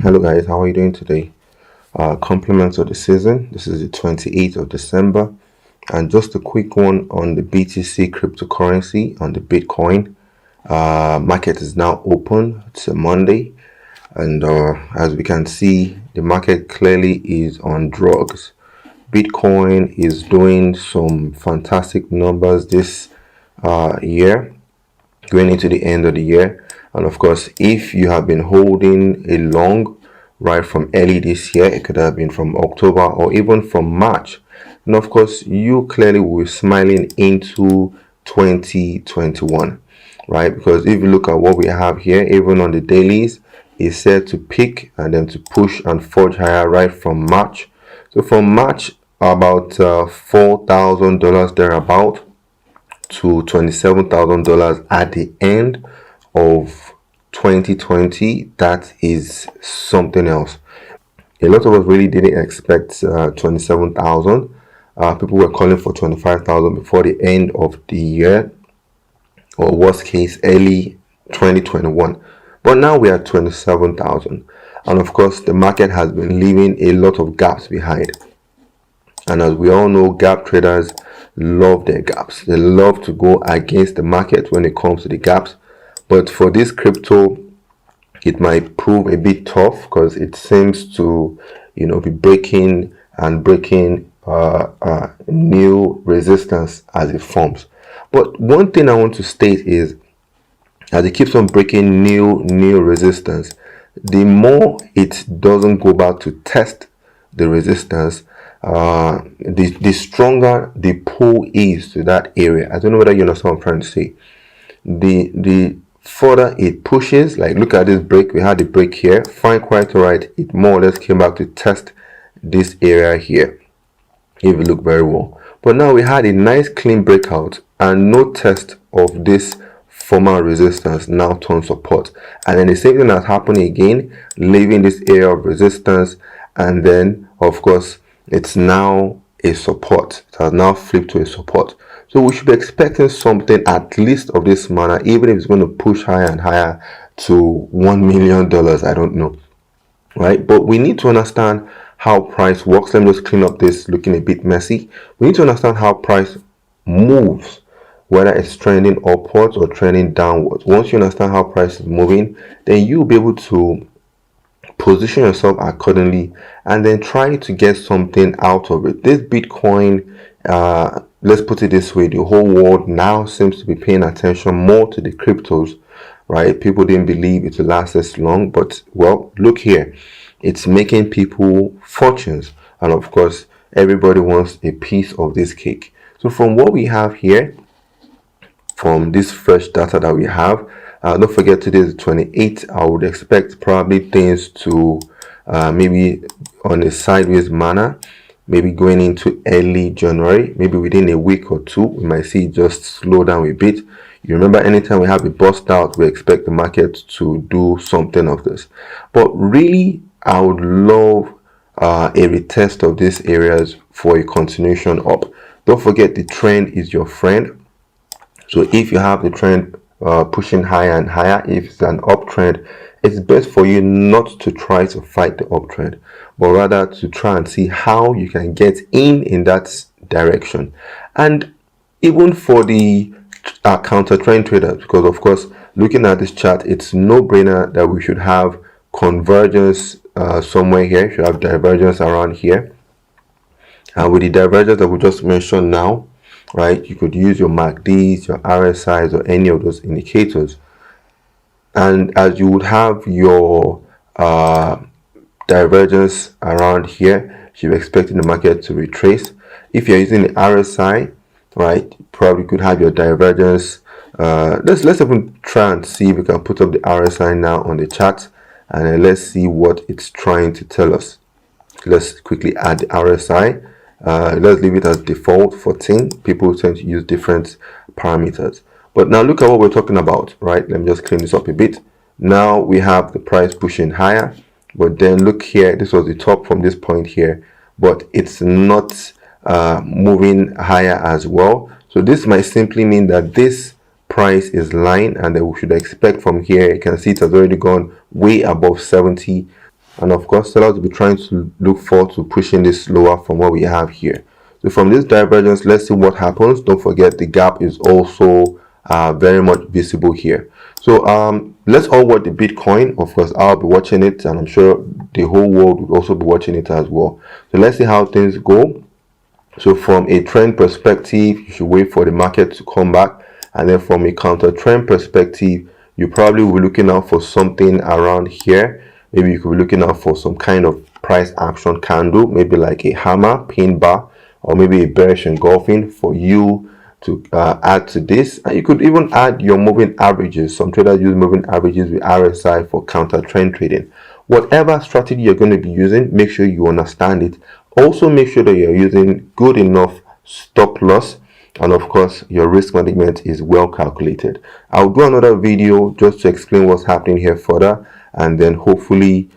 Hello guys, how are you doing today? Compliments of the season. This is the 28th of December, and just a quick one on the BTC cryptocurrency on the Bitcoin. Market is now open. It's a Monday, and as we can see, the market clearly is on drugs. Bitcoin is doing some fantastic numbers this year, going into the end of the year. And of course, if you have been holding a long right from early this year, it could have been from October or even from March. And of course, you clearly will be smiling into 2021, right? Because if you look at what we have here, even on the dailies, it's set to peak and then to push and forge higher right from March. So from March, about $4,000 thereabout to $27,000 at the end of 2020. That is something else. A lot of us really didn't expect 27,000. People were calling for 25,000 before the end of the year, or worst case, early 2021. But now we are 27,000. And of course, the market has been leaving a lot of gaps behind. And as we all know, gap traders love their gaps. They love to go against the market when it comes to the gaps. But for this crypto, it might prove a bit tough because it seems to, be breaking and breaking new resistance as it forms. But one thing I want to state is, as it keeps on breaking new resistance, the more it doesn't go back to test the resistance, the stronger the pull is to that area. I don't know whether you understand what I'm trying to say. The further it pushes, like look at this break, we had the break here, fine, quite all right. It more or less came back to test this area here, if you look very well. But now we had a nice clean breakout and no test of this former resistance, now turn support. And then the same thing has happened again, leaving this area of resistance, and then of course it's now a support. It has now flipped to a support. So we should be expecting something at least of this manner, even if it's going to push higher and higher to $1 million. I don't know, right? But we need to understand how price works. Let me just clean up this looking a bit messy. We need to understand how price moves, whether it's trending upwards or trending downwards. Once you understand how price is moving, then you'll be able to position yourself accordingly and then try to get something out of it. This Bitcoin, let's put it this way, the whole world now seems to be paying attention more to the cryptos, right? People didn't believe it would last this long, but well, look here, it's making people fortunes, and of course everybody wants a piece of this cake. So from what we have here, from this fresh data that we have, don't forget today is 28th. I would expect probably things to maybe on a sideways manner, maybe going into early January, maybe within a week or two, we might see it just slow down a bit. You remember, anytime we have a bust out, we expect the market to do something of this. But really, I would love a retest of these areas for a continuation up. Don't forget, the trend is your friend. So if you have the trend pushing higher and higher, if it's an uptrend, it's best for you not to try to fight the uptrend, but rather to try and see how you can get in that direction. And even for the counter trend traders, because of course, looking at this chart, it's no brainer that we should have convergence somewhere here, should have divergence around here. And with the divergence that we just mentioned now, right, you could use your MACDs, your RSIs, or any of those indicators. And as you would have your divergence around here, you're expecting the market to retrace. If you're using the RSI, right, you probably could have your divergence. Let's even try and see if we can put up the RSI now on the chart, and then let's see what it's trying to tell us. Let's quickly add the RSI. Let's leave it as default 14. People tend to use different parameters. But now look at what we're talking about, right? Let me just clean this up a bit. Now we have the price pushing higher, but then look here, this was the top from this point here, but it's not moving higher as well. So this might simply mean that this price is lying, and that we should expect from here, you can see it has already gone way above 70. and of course sellers will be trying to look forward to pushing this lower from what we have here. So from this divergence, let's see what happens. Don't forget the gap is also very much visible here. So let's all watch the Bitcoin. Of course, I'll be watching it, and I'm sure the whole world will also be watching it as well. So let's see how things go. So from a trend perspective, you should wait for the market to come back, and then from a counter trend perspective, you probably will be looking out for something around here. Maybe you could be looking out for some kind of price action candle, maybe like a hammer, pin bar, or maybe a bearish engulfing for you to add to this. And you could even add your moving averages. Some traders use moving averages with RSI for counter trend trading. Whatever strategy you're going to be using, make sure you understand it. Also make sure that you're using good enough stop loss, and of course your risk management is well calculated. I'll do another video just to explain what's happening here further, and then hopefully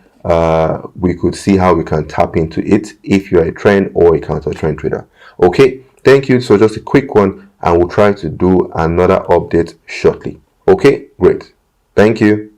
we could see how we can tap into it if you're a trend or a counter trend trader. Okay, thank you. So just a quick one, and we'll try to do another update shortly. Okay, great. Thank you.